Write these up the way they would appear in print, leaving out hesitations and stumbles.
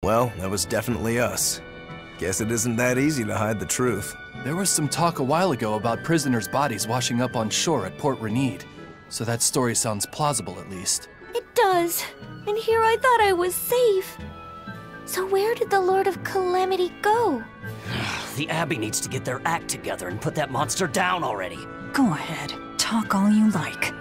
Well, that was definitely us. Guess it isn't that easy to hide the truth. There was some talk a while ago about prisoners' bodies washing up on shore at Port Renede, so that story sounds plausible at least. It does. And here I thought I was safe. So where did the Lord of Calamity go? The Abbey needs to get their act together and put that monster down already. Go ahead. Talk all you like.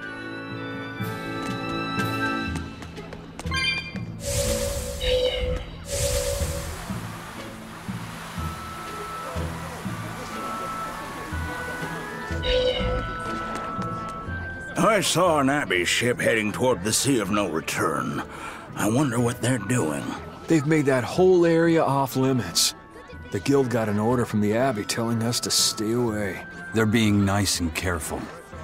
I saw an Abbey ship heading toward the Sea of No Return. I wonder what they're doing. They've made that whole area off-limits. The Guild got an order from the Abbey telling us to stay away. They're being nice and careful,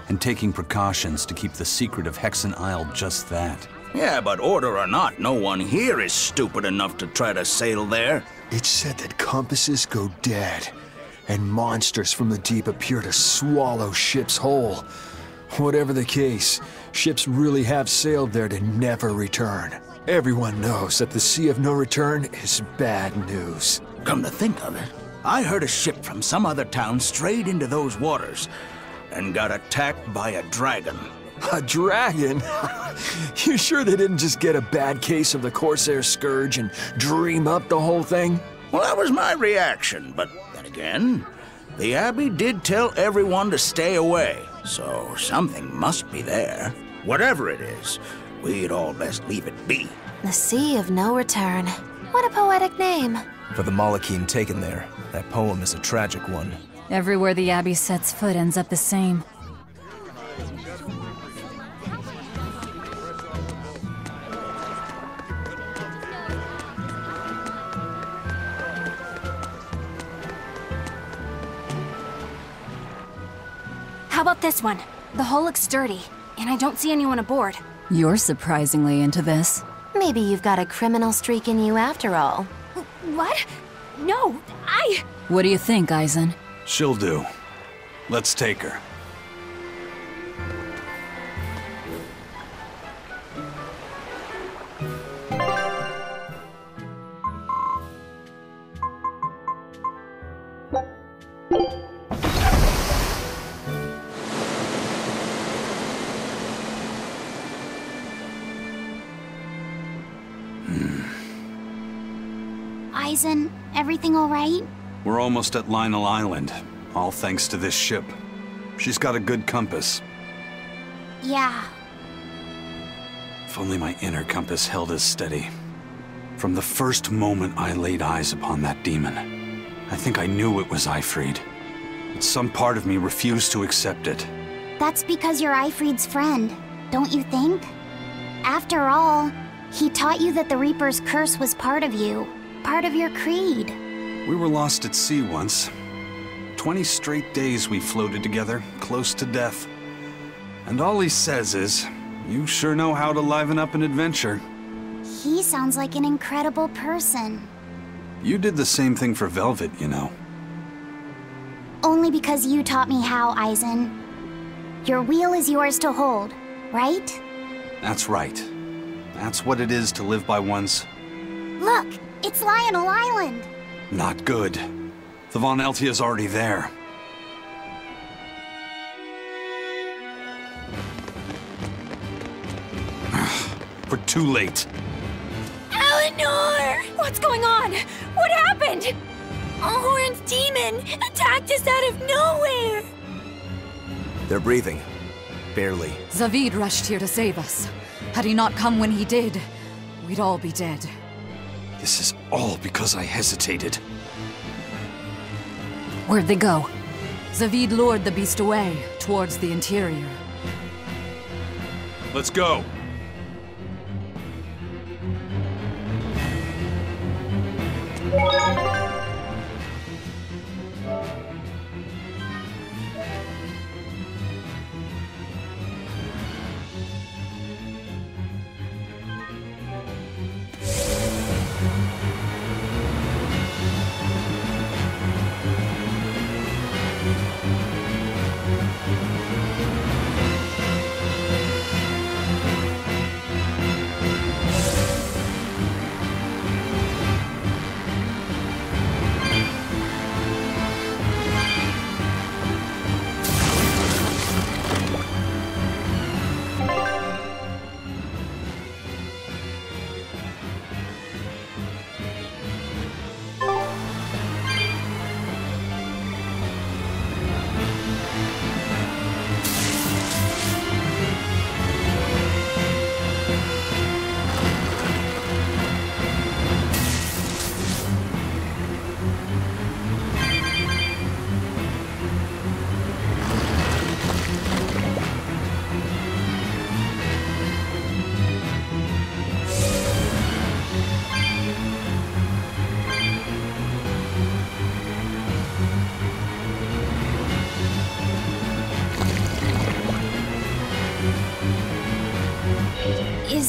and taking precautions to keep the secret of Hexen Isle just that. Yeah, but order or not, no one here is stupid enough to try to sail there. It's said that compasses go dead, and monsters from the deep appear to swallow ships whole. Whatever the case, ships really have sailed there to never return. Everyone knows that the Sea of No Return is bad news. Come to think of it, I heard a ship from some other town strayed into those waters and got attacked by a dragon. A dragon? You sure they didn't just get a bad case of the Corsair Scourge and dream up the whole thing? Well, that was my reaction, but then again, the Abbey did tell everyone to stay away, so something must be there. Whatever it is, we'd all best leave it be. The Sea of No Return. What a poetic name. For the Malachine taken there, that poem is a tragic one. Everywhere the Abbey sets foot ends up the same. How about this one? The hull looks sturdy, and I don't see anyone aboard. You're surprisingly into this. Maybe you've got a criminal streak in you after all. What? No, What do you think, Eisen? She'll do. Let's take her. Eisen, everything all right? We're almost at Lionel Island, all thanks to this ship. She's got a good compass. Yeah. If only my inner compass held as steady. From the first moment I laid eyes upon that demon, I think I knew it was Aifread. But some part of me refused to accept it. That's because you're Aifread's friend, don't you think? After all, he taught you that the Reaper's curse was part of you, part of your creed. We were lost at sea once. 20 straight days we floated together, close to death. And all he says is, you sure know how to liven up an adventure. He sounds like an incredible person. You did the same thing for Velvet, you know. Only because you taught me how, Eisen. Your wheel is yours to hold, right? That's right. That's what it is to live by one's... Look, it's Lionel Island! Not good. The Von Eltia's already there. We're too late. Eleanor! What's going on? What happened? A horned demon attacked us out of nowhere! They're breathing. Barely. Zavid rushed here to save us. Had he not come when he did, we'd all be dead. This is all because I hesitated. Where'd they go? Zavid lured the beast away, towards the interior. Let's go.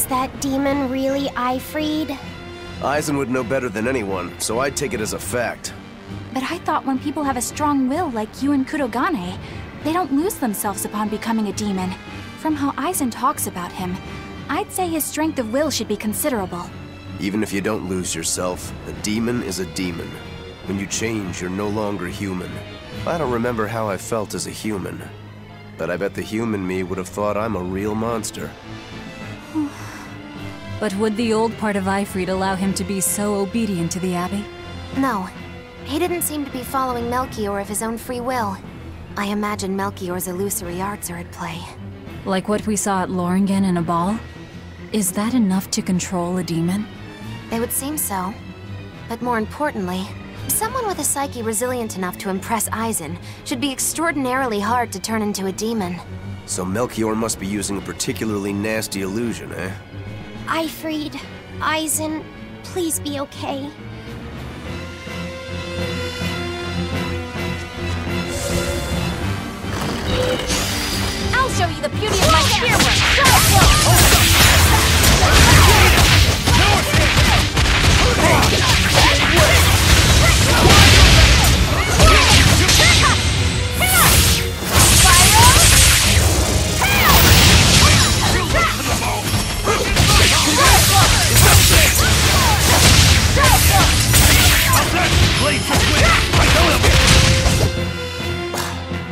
Is that demon really Aifread? Eisen would know better than anyone, so I'd take it as a fact. But I thought when people have a strong will like you and Kurogane, they don't lose themselves upon becoming a demon. From how Eisen talks about him, I'd say his strength of will should be considerable. Even if you don't lose yourself, a demon is a demon. When you change, you're no longer human. I don't remember how I felt as a human, but I bet the human me would have thought I'm a real monster. But would the old part of Aifread allow him to be so obedient to the Abbey? No. He didn't seem to be following Melchior of his own free will. I imagine Melchior's illusory arts are at play. Like what we saw at Loringen in a ball? Is that enough to control a demon? It would seem so. But more importantly, someone with a psyche resilient enough to impress Eisen should be extraordinarily hard to turn into a demon. So Melchior must be using a particularly nasty illusion, eh? Aifread, Eisen, please be okay. I'll show you the beauty of my spearwork!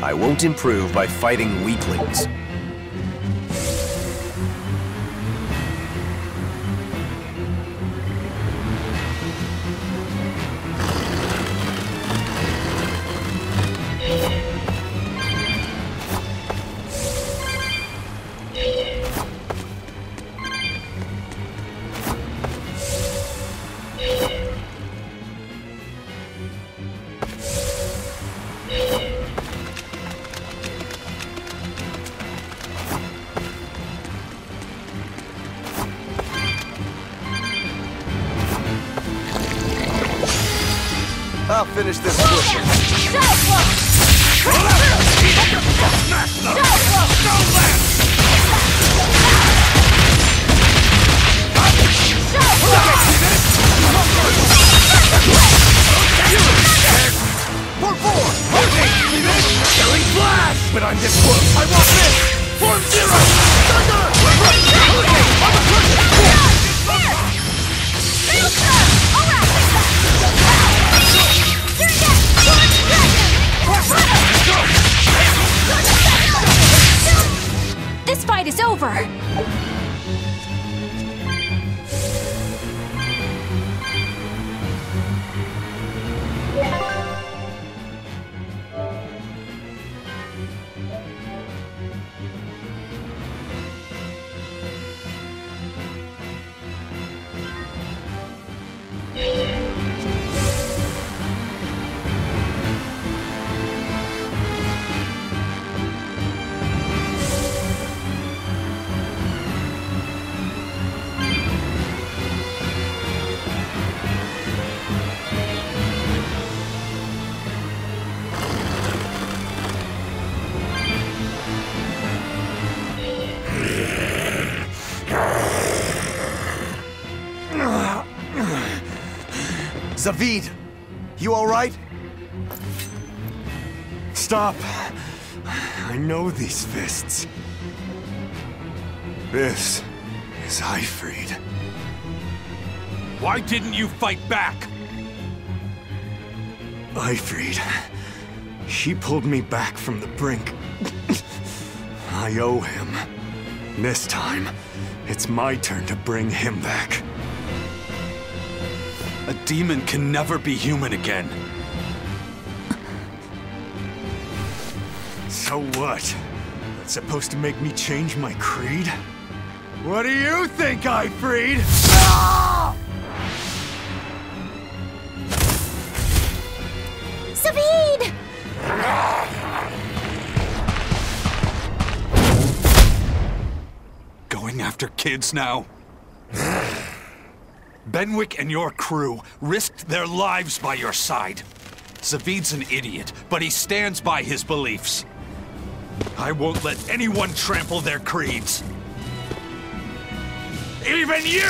I won't improve by fighting weaklings. I'll finish this quick. But I'm this close. I want this! Form zero! This fight is over! Zavid, you all right? Stop. I know these fists. This is Aifread. Why didn't you fight back? Aifread. He pulled me back from the brink. I owe him. This time, it's my turn to bring him back. A demon can never be human again. So what? That's supposed to make me change my creed? What do you think, Aifread? Zavid! Going after kids now? Benwick and your crew risked their lives by your side. Zavid's an idiot, but he stands by his beliefs. I won't let anyone trample their creeds. Even you!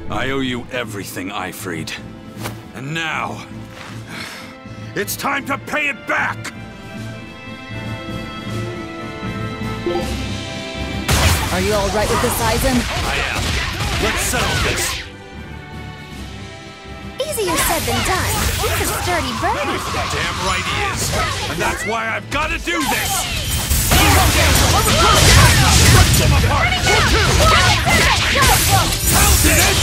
I owe you everything, Aifread. And now, it's time to pay it back! Are you all right with this, Aizen? I am. Let's settle this. Easier said than done. He's a sturdy bird. Damn right he is. And that's why I've got to do this! Rip them apart! Pounded it!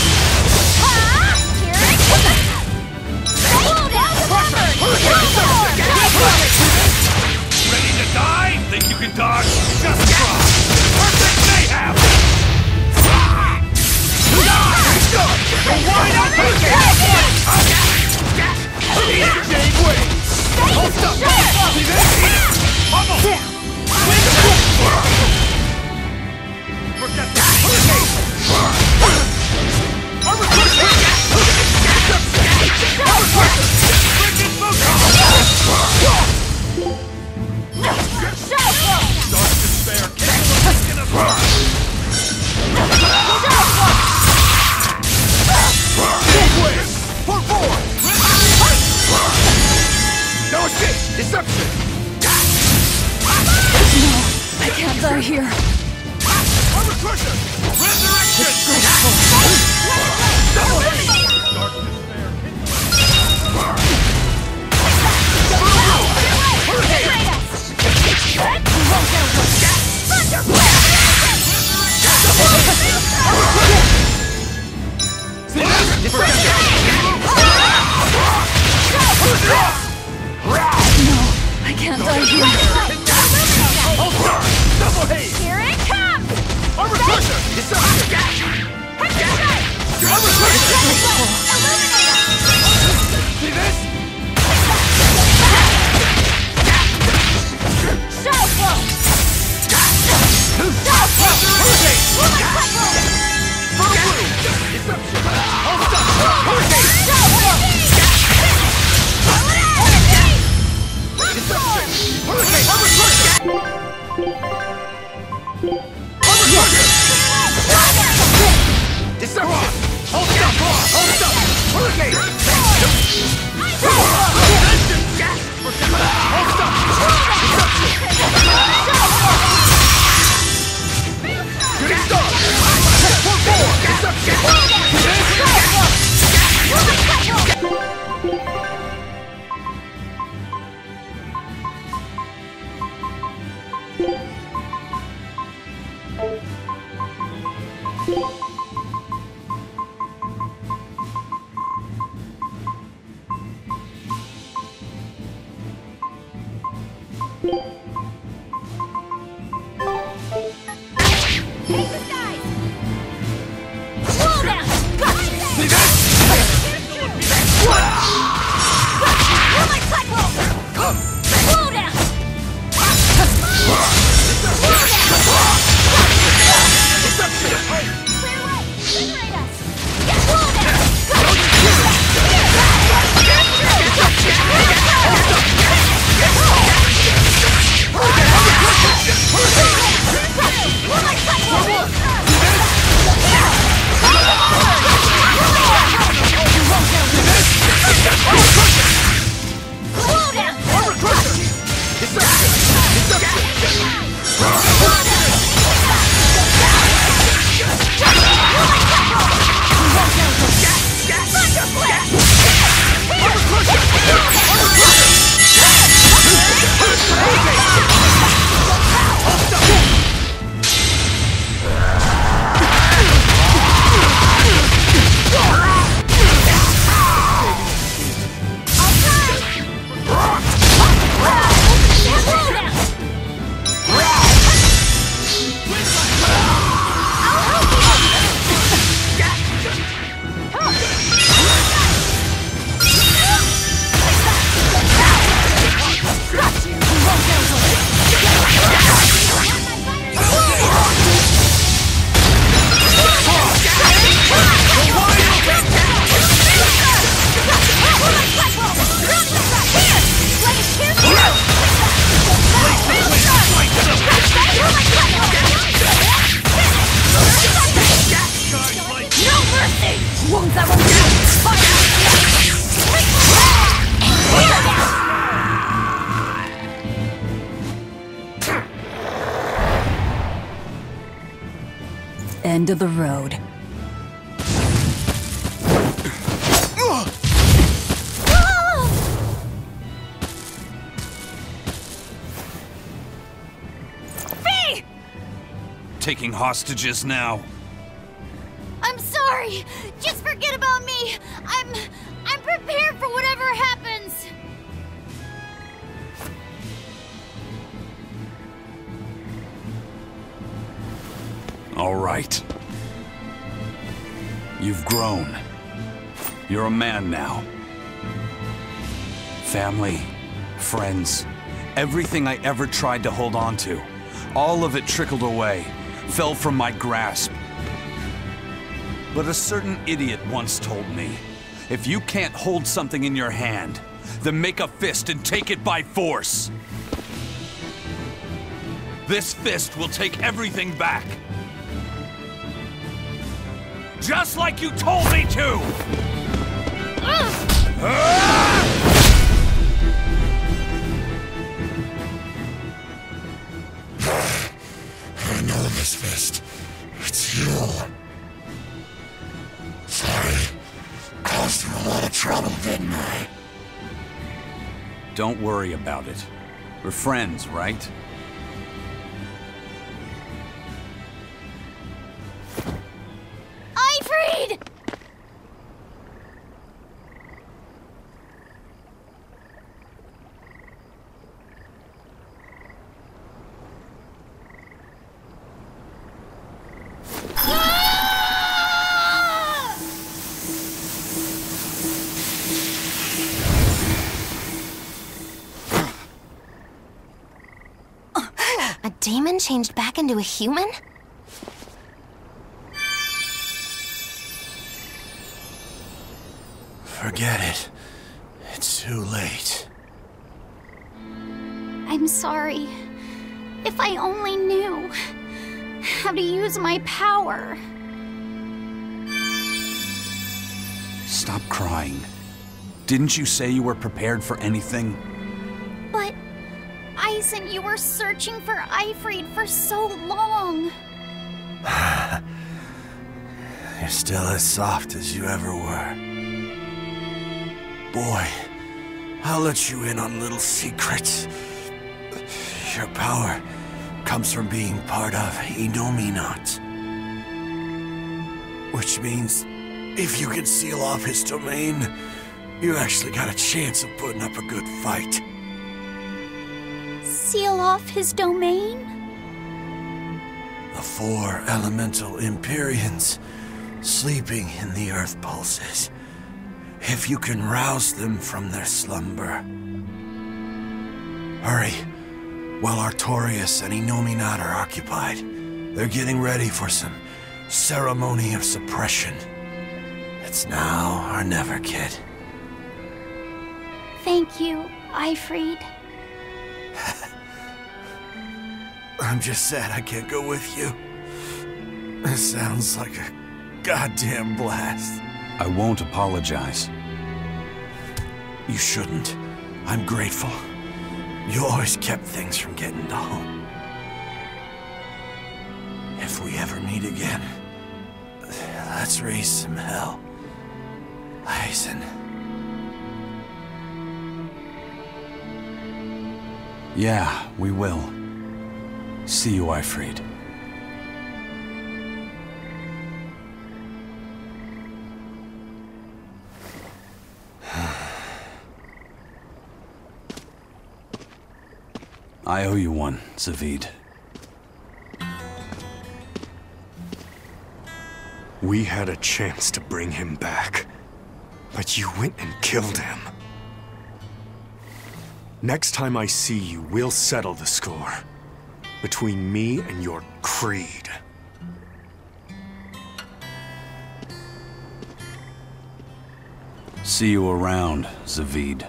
Ready to die? Think you can dodge? Just try! Perfect mayhem! Wide open! Gave way! Hold up! See this? Bubble! Forget that! Deception! No, I can't die here. Armor crusher! Resurrection! No, I can't die here. Here it comes! Armor crusher! Deception! Armor crusher! See this? Hold bend of the road. Taking hostages now. I'm sorry. Just forget about me. I'm prepared for whatever happens. All right. You've grown. You're a man now. Family, friends, everything I ever tried to hold on to, all of it trickled away, fell from my grasp. But a certain idiot once told me, if you can't hold something in your hand, then make a fist and take it by force. This fist will take everything back. Just like you told me to! I know this fist. It's you. Sorry. Caused you a lot of trouble, didn't I? Don't worry about it. We're friends, right? Aifread! A demon changed back into a human? Forget it. It's too late. I'm sorry. If I only knew how to use my power. Stop crying. Didn't you say you were prepared for anything? But, Eisen, you were searching for Aifread for so long. You're still as soft as you ever were. Boy, I'll let you in on little secrets. Your power comes from being part of Innominat. Which means, if you can seal off his domain, you actually got a chance of putting up a good fight. Seal off his domain? The 4 elemental Empyreans sleeping in the earth pulses. If you can rouse them from their slumber. Hurry, while Artorias and Innominat are occupied. They're getting ready for some ceremony of suppression. It's now or never, kid. Thank you, Aifread. I'm just sad I can't go with you. It sounds like a goddamn blast. I won't apologize. You shouldn't. I'm grateful. You always kept things from getting to home. If we ever meet again, let's raise some hell. Eisen. Yeah, we will. See you, Aifread. I owe you one, Zavid. We had a chance to bring him back, but you went and killed him. Next time I see you, we'll settle the score. Between me and your creed. See you around, Zavid.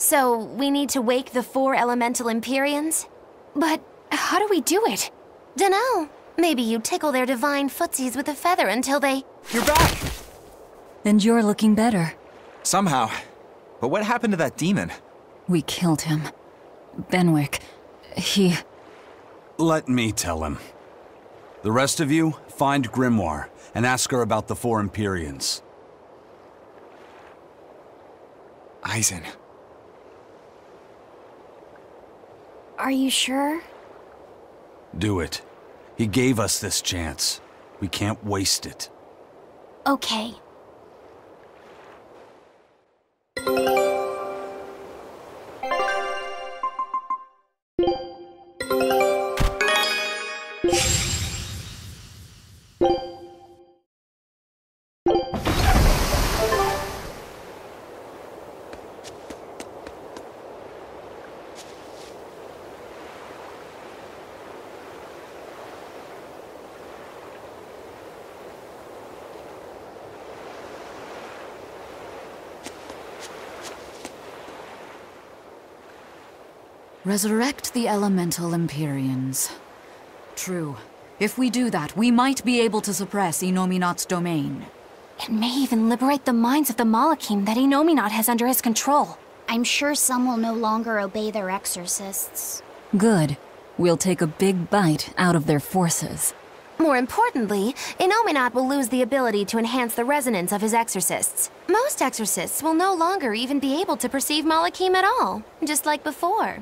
So, we need to wake the 4 elemental Empyreans? But how do we do it? Dunno. Maybe you tickle their divine footsies with a feather until they... You're back! And you're looking better. Somehow. But what happened to that demon? We killed him. Benwick. He... Let me tell him. The rest of you, find Grimoire and ask her about the 4 Empyreans. Eisen. Are you sure? Do it. He gave us this chance. We can't waste it. Okay. Resurrect the elemental Empyreans. True. If we do that, we might be able to suppress Inominat's domain. It may even liberate the minds of the Malachim that Inominat has under his control. I'm sure some will no longer obey their exorcists. Good. We'll take a big bite out of their forces. More importantly, Inominat will lose the ability to enhance the resonance of his exorcists. Most exorcists will no longer even be able to perceive Malachim at all, just like before.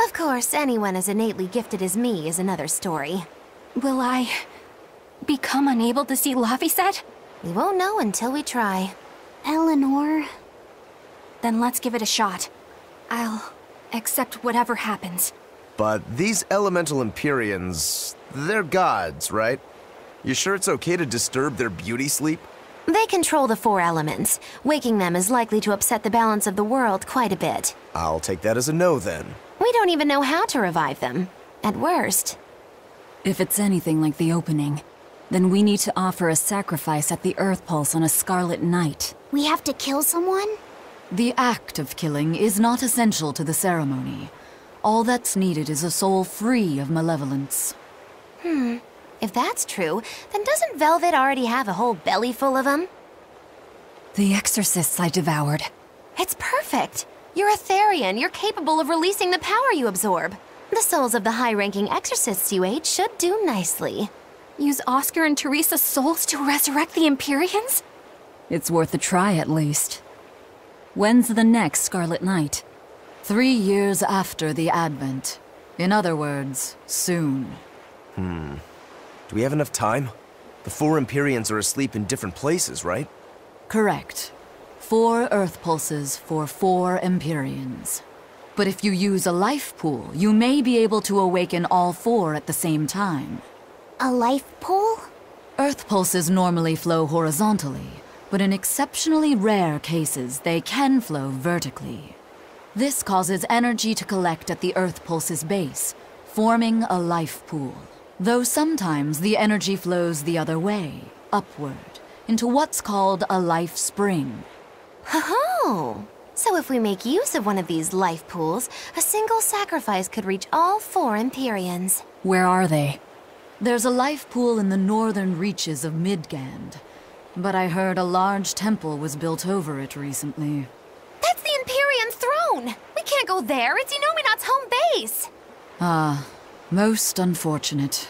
Of course, anyone as innately gifted as me is another story. Will I... become unable to see Laphicet? We won't know until we try. Eleanor... Then let's give it a shot. I'll accept whatever happens. But these elemental Empyreans, they're gods, right? You sure it's okay to disturb their beauty sleep? They control the 4 elements. Waking them is likely to upset the balance of the world quite a bit. I'll take that as a no, then. We don't even know how to revive them. At worst. If it's anything like the opening, then we need to offer a sacrifice at the Earth Pulse on a Scarlet Night. We have to kill someone? The act of killing is not essential to the ceremony. All that's needed is a soul free of malevolence. If that's true, then doesn't Velvet already have a whole belly full of them? The exorcists I devoured. It's perfect. You're a Therian. You're capable of releasing the power you absorb. The souls of the high-ranking exorcists you ate should do nicely. Use Oscar and Teresa's souls to resurrect the Empyreans? It's worth a try, at least. When's the next Scarlet Night? 3 years after the Advent. In other words, soon. Do we have enough time? The 4 Empyreans are asleep in different places, right? Correct. 4 Earth Pulses for 4 Empyreans. But if you use a life pool, you may be able to awaken all 4 at the same time. A life pool? Earth Pulses normally flow horizontally, but in exceptionally rare cases, they can flow vertically. This causes energy to collect at the Earth Pulse's base, forming a life pool. Though sometimes the energy flows the other way, upward, into what's called a life spring. Oh! So if we make use of one of these life pools, a single sacrifice could reach all 4 Empyreans. Where are they? There's a life pool in the northern reaches of Midgand, but I heard a large temple was built over it recently. That's the Empyrean throne! We can't go there, it's Inominat's home base! Ah, most unfortunate.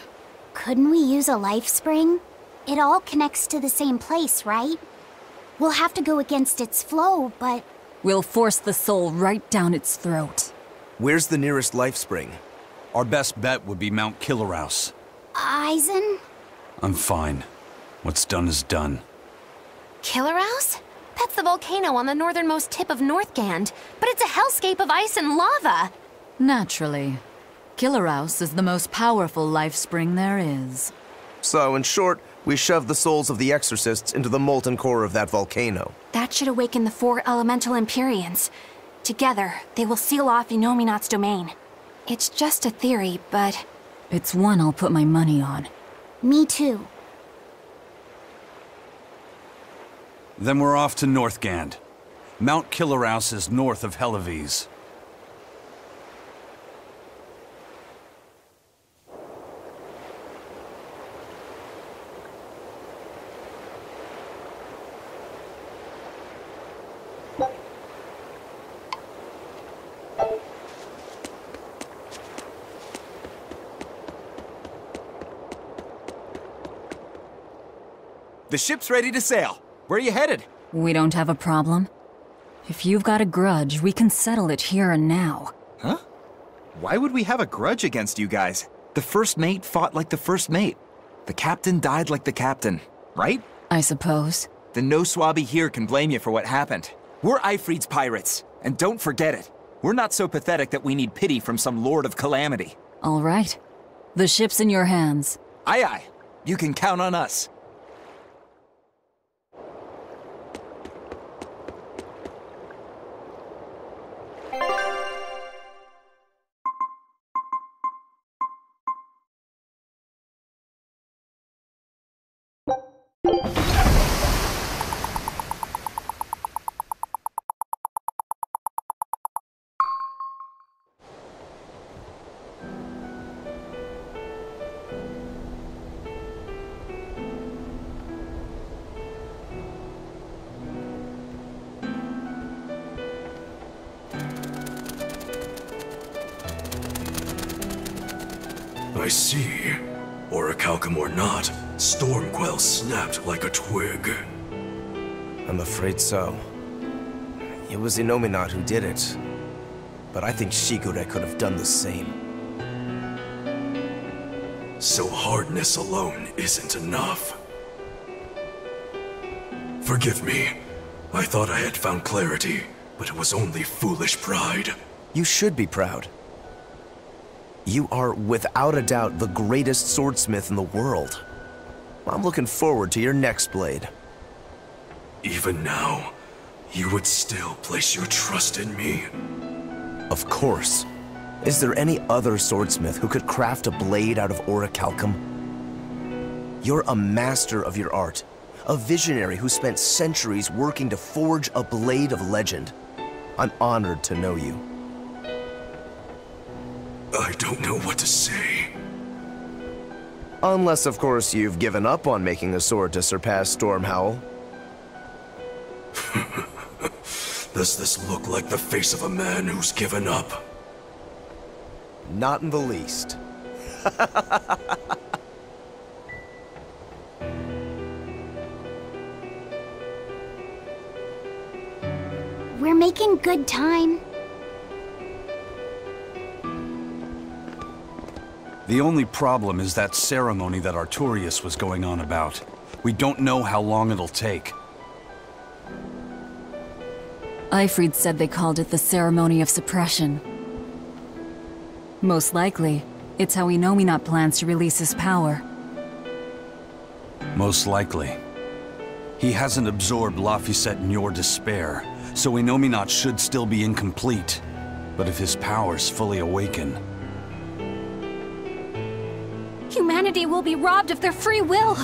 Couldn't we use a life spring? It all connects to the same place, right? We'll have to go against its flow, but... We'll force the soul right down its throat. Where's the nearest life spring? Our best bet would be Mount Killerhouse. Eisen? I'm fine. What's done is done. Killerhouse? That's the volcano on the northernmost tip of Northgand, but it's a hellscape of ice and lava! Naturally. Killerhouse is the most powerful life spring there is. So, in short, we shove the souls of the exorcists into the molten core of that volcano. That should awaken the 4 elemental Empyreans. Together, they will seal off Inominat's domain. It's just a theory, but... It's one I'll put my money on. Me too. Then we're off to Northgand. Mount Killerhouse is north of Helives. The ship's ready to sail. Where are you headed? We don't have a problem. If you've got a grudge, we can settle it here and now. Huh? Why would we have a grudge against you guys? The first mate fought like the first mate. The captain died like the captain, right? I suppose. Then no swabby here can blame you for what happened. We're Aifread's pirates, and don't forget it. We're not so pathetic that we need pity from some Lord of Calamity. All right. The ship's in your hands. Aye aye. You can count on us. I see. Orichalcum or not, Stormquell snapped like a twig. I'm afraid so. It was Innominat who did it. But I think Shigure could have done the same. So hardness alone isn't enough. Forgive me. I thought I had found clarity, but it was only foolish pride. You should be proud. You are, without a doubt, the greatest swordsmith in the world. I'm looking forward to your next blade. Even now, you would still place your trust in me? Of course. Is there any other swordsmith who could craft a blade out of orichalcum? You're a master of your art, a visionary who spent centuries working to forge a blade of legend. I'm honored to know you. I don't know what to say. Unless, of course, you've given up on making a sword to surpass Stormhowl. Does this look like the face of a man who's given up? Not in the least. We're making good time. The only problem is that ceremony that Artorius was going on about. We don't know how long it'll take. Aifread said they called it the Ceremony of Suppression. Most likely, it's how Innominat plans to release his power. Most likely. He hasn't absorbed Laphicet in your despair, so Innominat should still be incomplete. But if his powers fully awaken... Humanity will be robbed of their free will!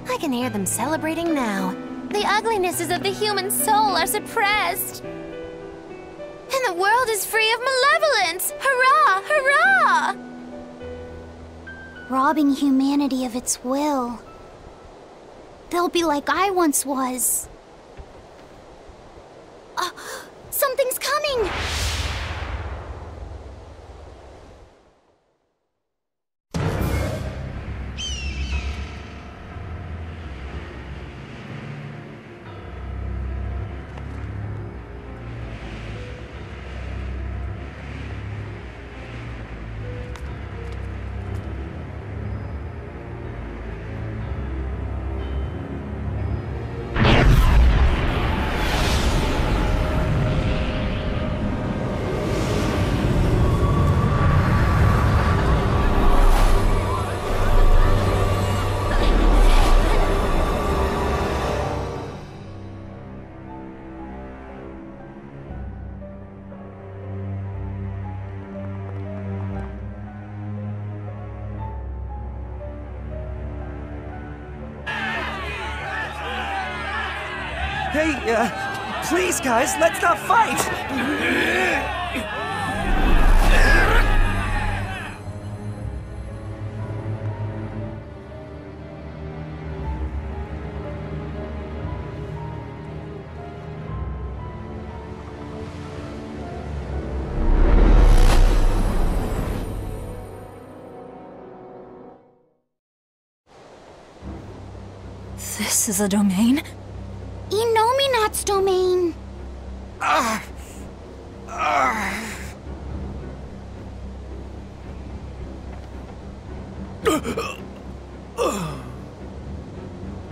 I can hear them celebrating now. The uglinesses of the human soul are suppressed. And the world is free of malevolence! Hurrah! Hurrah! Robbing humanity of its will. They'll be like I once was. Something's coming! Hey, please guys, let's not fight! This is a domain? Inominat's domain.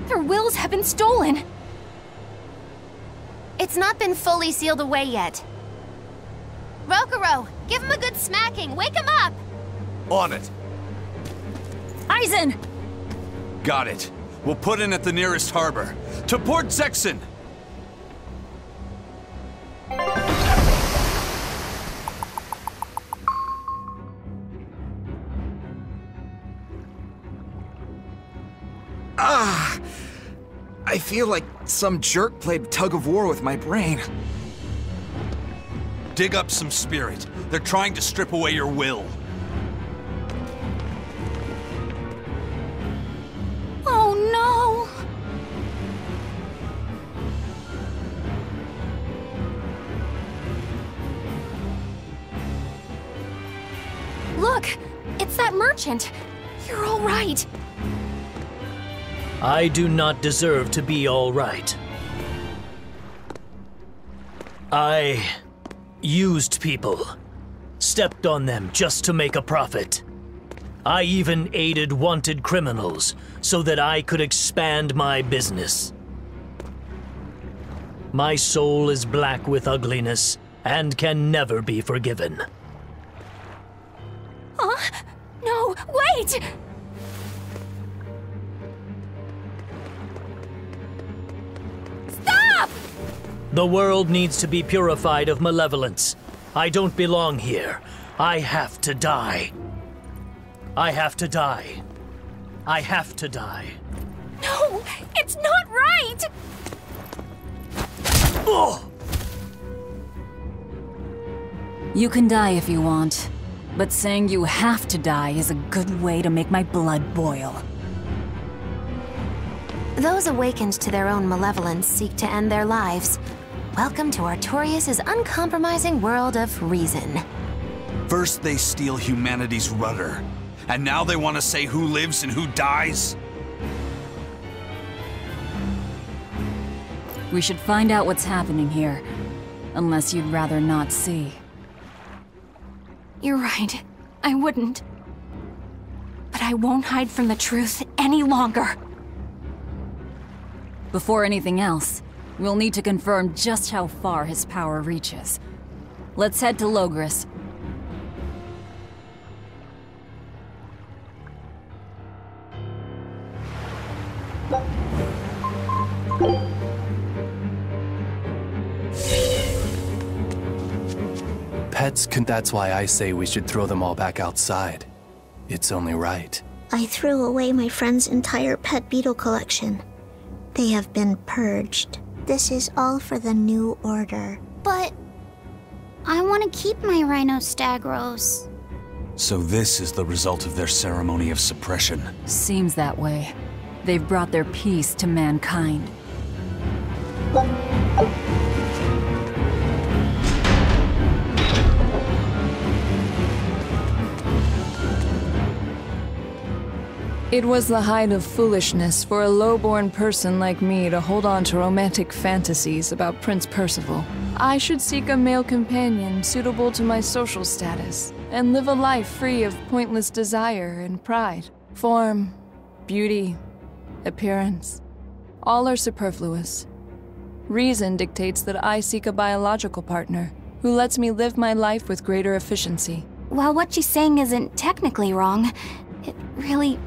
Their wills have been stolen. It's not been fully sealed away yet. Rokuro, give him a good smacking. Wake him up! On it. Aizen! Got it. We'll put in at the nearest harbor. To Port Zexen! I feel like some jerk played tug of war with my brain. Dig up some spirit. They're trying to strip away your will. Oh no! Look! It's that merchant! You're all right! I do not deserve to be all right. I used people, stepped on them just to make a profit. I even aided wanted criminals so that I could expand my business. My soul is black with ugliness and can never be forgiven. Huh? No, wait! Stop! The world needs to be purified of malevolence. I don't belong here. I have to die. I have to die. I have to die. No, it's not right! Oh! You can die if you want, but saying you have to die is a good way to make my blood boil. Those awakened to their own malevolence seek to end their lives. Welcome to Artorias' uncompromising world of reason. First they steal humanity's rudder, and now they want to say who lives and who dies? We should find out what's happening here, unless you'd rather not see. You're right. I wouldn't. But I won't hide from the truth any longer. Before anything else, we'll need to confirm just how far his power reaches. Let's head to Logris. That's why I say we should throw them all back outside. It's only right. I threw away my friend's entire pet beetle collection. They have been purged. This is all for the new order. But I want to keep my Rhinostagros. So this is the result of their ceremony of suppression. Seems that way. They've brought their peace to mankind. It was the height of foolishness for a low-born person like me to hold on to romantic fantasies about Prince Percival. I should seek a male companion suitable to my social status, and live a life free of pointless desire and pride. Form, beauty, appearance, all are superfluous. Reason dictates that I seek a biological partner who lets me live my life with greater efficiency. While what she's saying isn't technically wrong, it really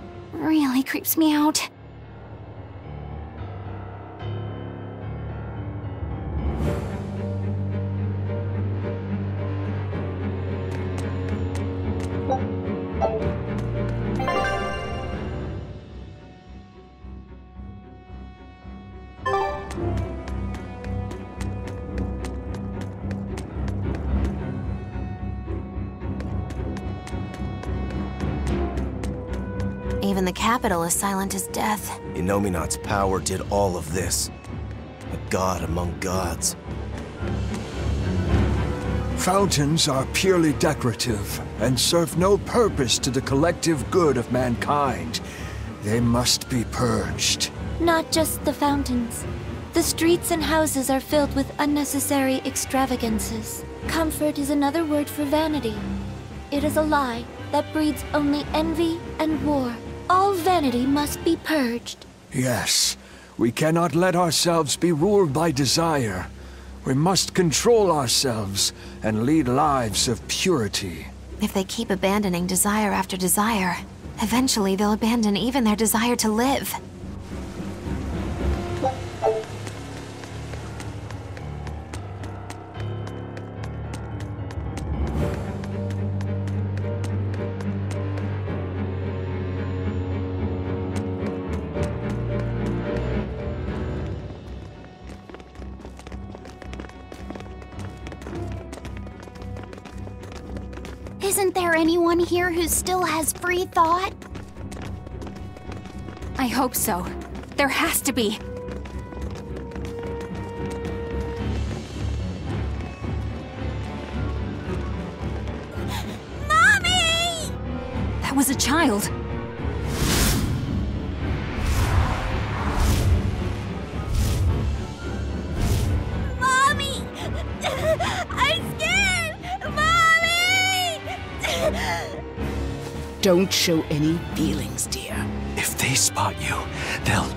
creeps me out. Even the capital is silent as death. Inominat's power did all of this. A god among gods. Fountains are purely decorative and serve no purpose to the collective good of mankind. They must be purged. Not just the fountains. The streets and houses are filled with unnecessary extravagances. Comfort is another word for vanity. It is a lie that breeds only envy and war. All vanity must be purged. Yes, we cannot let ourselves be ruled by desire. We must control ourselves and lead lives of purity. If they keep abandoning desire after desire, eventually they'll abandon even their desire to live. Isn't there anyone here who still has free thought? I hope so. There has to be. Mommy! That was a child. Mommy! I'm scared! Mommy! Don't show any feelings, dear. If they spot you, they'll...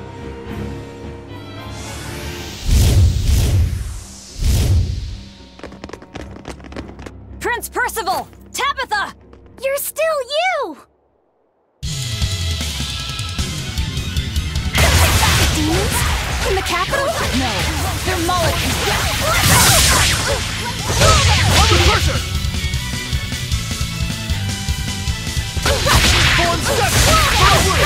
Prince Percival! Tabitha! You're still you! Demons? In the capital? No. They're molecules. Under pressure! Form 7! Forward!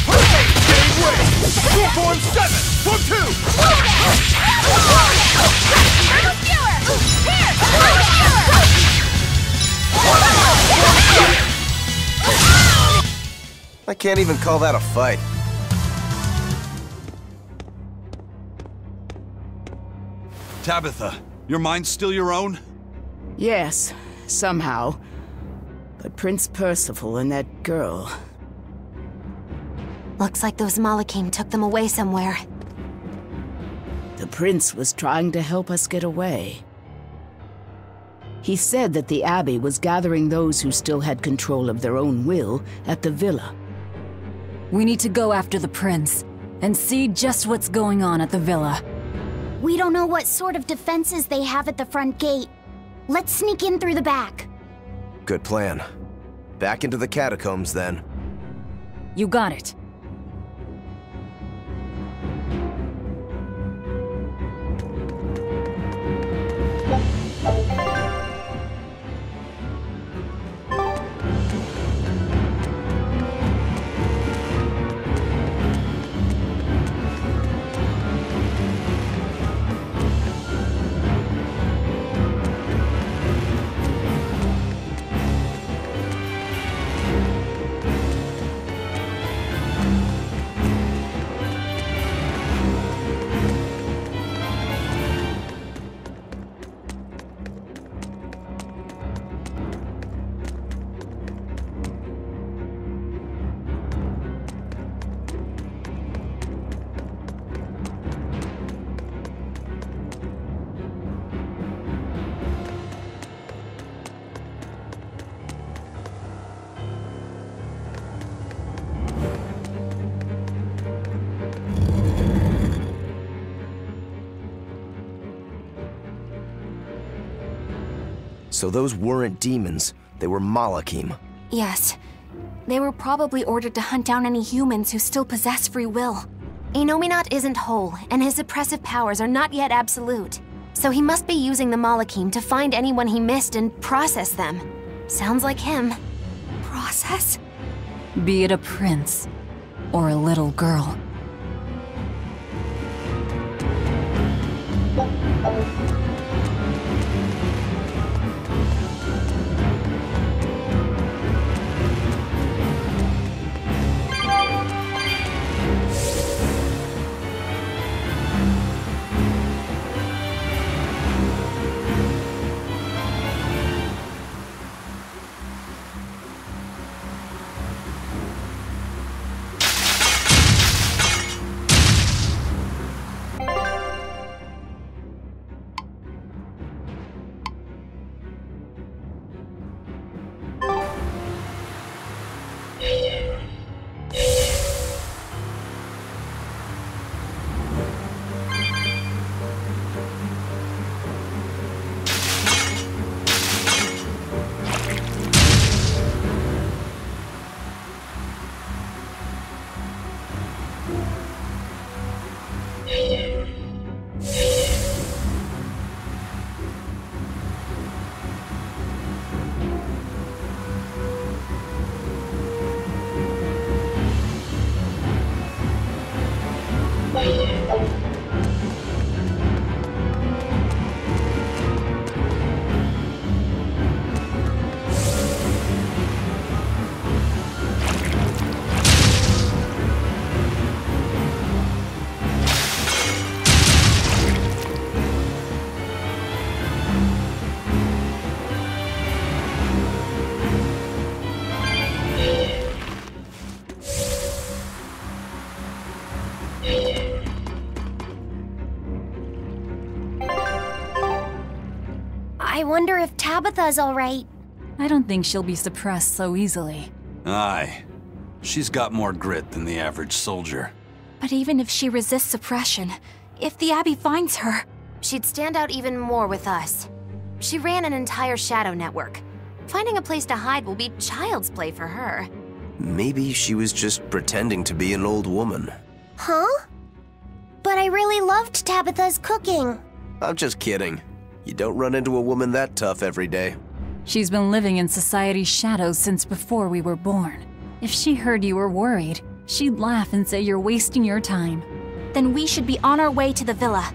Hurricane! Getting ready! Form 7! Form 2! I can't even call that a fight. Tabitha, your mind's still your own? Yes, somehow. But Prince Percival and that girl... Looks like those Malachim took them away somewhere. The prince was trying to help us get away. He said that the Abbey was gathering those who still had control of their own will at the villa. We need to go after the prince and see just what's going on at the villa. We don't know what sort of defenses they have at the front gate. Let's sneak in through the back. Good plan. Back into the catacombs, then. You got it. So those weren't demons, they were Malachim. Yes. They were probably ordered to hunt down any humans who still possess free will. Inominat isn't whole, and his suppressive powers are not yet absolute. So he must be using the Malachim to find anyone he missed and process them. Sounds like him. Process? Be it a prince or a little girl. wonder if Tabitha's alright. I don't think she'll be suppressed so easily. Aye. She's got more grit than the average soldier. But even if she resists suppression, if the Abbey finds her... She'd stand out even more with us. She ran an entire shadow network. Finding a place to hide will be child's play for her. Maybe she was just pretending to be an old woman. Huh? But I really loved Tabitha's cooking. I'm just kidding. You don't run into a woman that tough every day. She's been living in society's shadows since before we were born. If she heard you were worried, she'd laugh and say you're wasting your time. Then we should be on our way to the villa.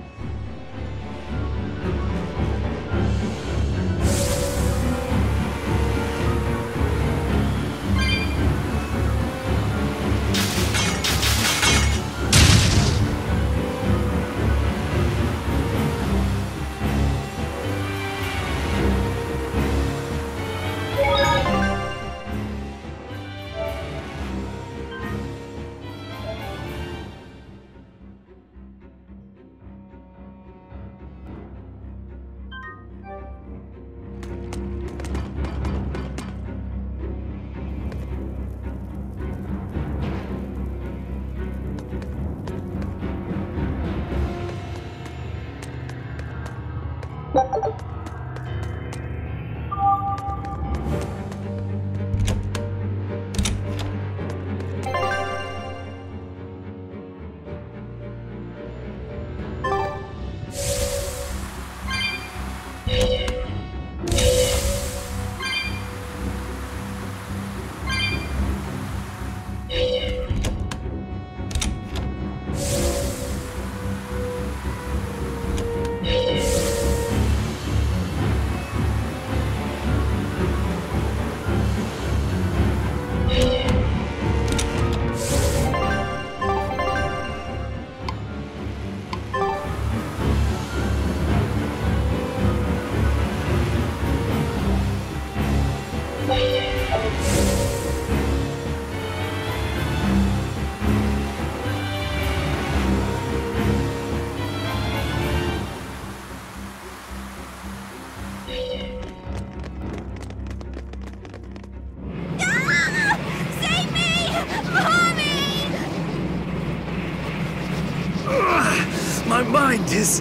My mind is...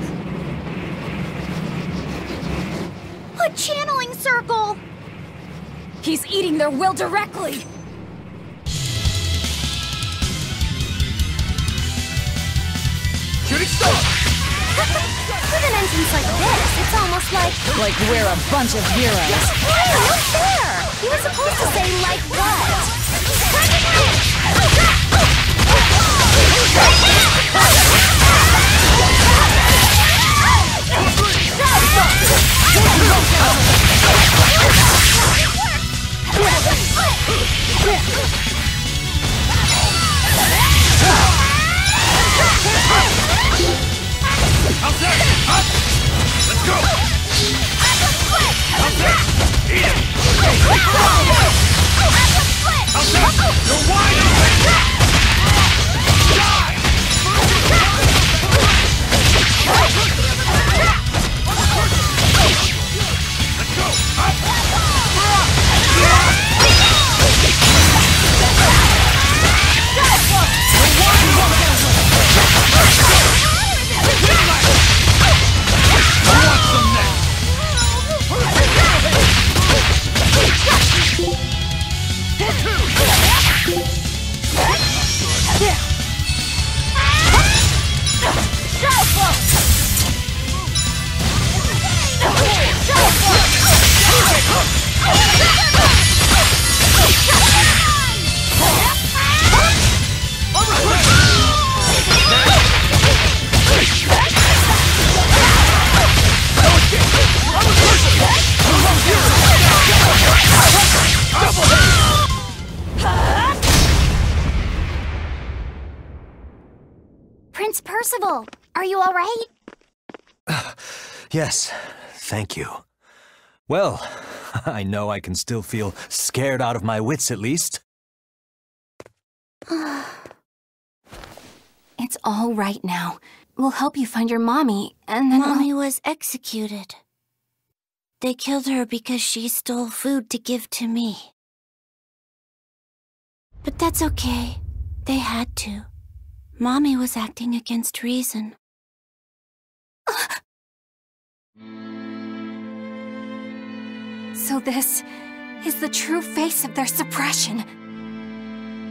A channeling circle! He's eating their will directly! Shooting star! With an entrance like this, it's almost like... Like we're a bunch of heroes. Hey, no fair! You were supposed to say, like How's that? Up! Let's go! How's that? Eat it! How's that? You're wide open! Die! Let's go! Up! Prince Percival, are you all right? Yes, thank you. Well, I know I can still feel scared out of my wits at least. It's all right now. We'll help you find your mommy, and then Mommy was executed. They killed her because she stole food to give to me. But that's okay. They had to. Mommy was acting against reason. So this is the true face of their suppression.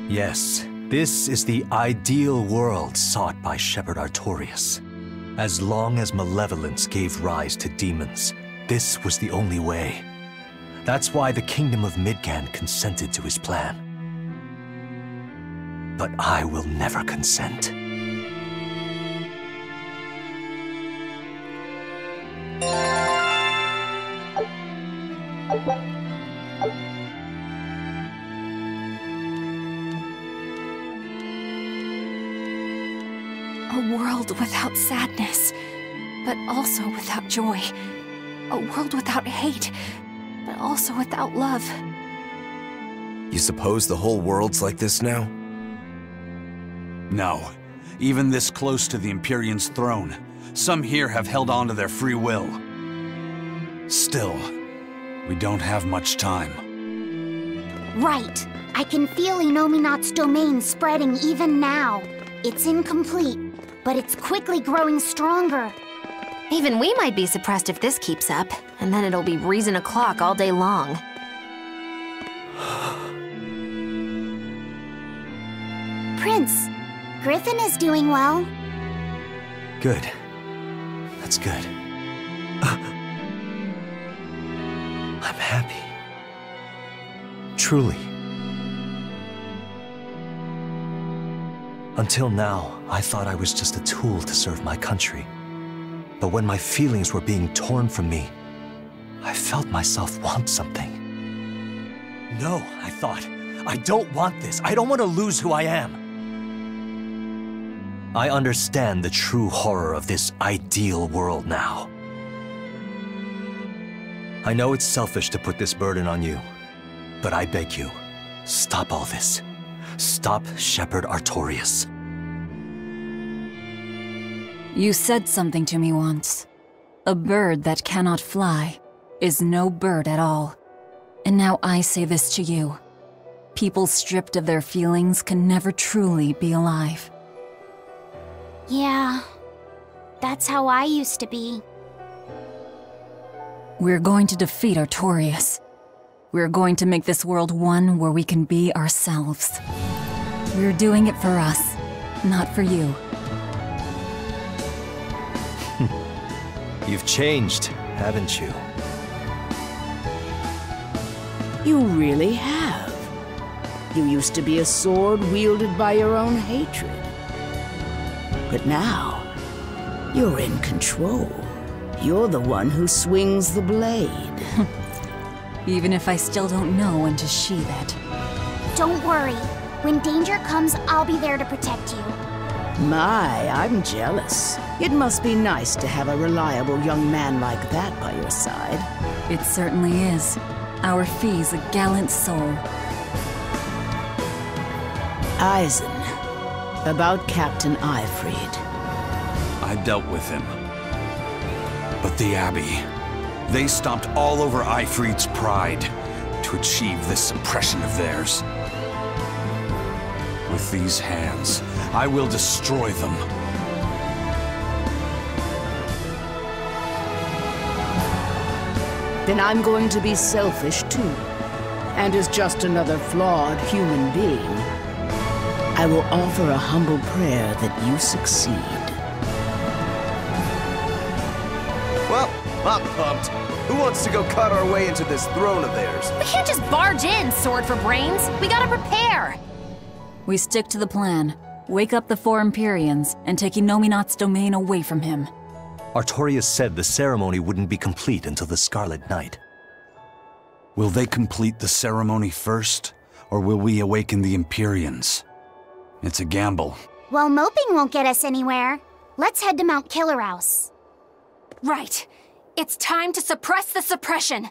Yes, this is the ideal world sought by Shepherd Artorias. As long as malevolence gave rise to demons, this was the only way. That's why the Kingdom of Midgand consented to his plan. But I will never consent. A world without sadness, but also without joy. A world without hate, but also without love. You suppose the whole world's like this now? No. Even this close to the Empyrean's throne, some here have held on to their free will. Still, we don't have much time. Right. I can feel Inominat's domain spreading even now. It's incomplete, but it's quickly growing stronger. Even we might be suppressed if this keeps up, and then it'll be reason o'clock all day long. Prince, Griffin is doing well. Good. That's good. I'm happy. Truly. Until now, I thought I was just a tool to serve my country. But when my feelings were being torn from me, I felt myself want something. No, I thought. I don't want this. I don't want to lose who I am. I understand the true horror of this ideal world now. I know it's selfish to put this burden on you, but I beg you, stop all this. Stop Shepherd Artorias. You said something to me once. A bird that cannot fly is no bird at all. And now I say this to you. People stripped of their feelings can never truly be alive. Yeah, that's how I used to be. We're going to defeat Artorias. We're going to make this world one where we can be ourselves. We're doing it for us, not for you. You've changed, haven't you? You really have. You used to be a sword wielded by your own hatred. But now, you're in control. You're the one who swings the blade. Even if I still don't know when to sheathe it. Don't worry. When danger comes, I'll be there to protect you. My, I'm jealous. It must be nice to have a reliable young man like that by your side. It certainly is. Our Fee's a gallant soul. Eisen, about Captain Aifread. I dealt with him. But the Abbey, they stomped all over Aifread's pride to achieve this suppression of theirs. With these hands, I will destroy them. Then I'm going to be selfish too. And as just another flawed human being, I will offer a humble prayer that you succeed. Well, I'm pumped. Who wants to go cut our way into this throne of theirs? We can't just barge in, sword for brains. We gotta prepare. We stick to the plan. Wake up the four Empyreans and take Inominat's domain away from him. Artorias said the ceremony wouldn't be complete until the Scarlet Night. Will they complete the ceremony first, or will we awaken the Empyreans? It's a gamble. Well, moping won't get us anywhere. Let's head to Mount Killerhouse. Right. It's time to suppress the suppression.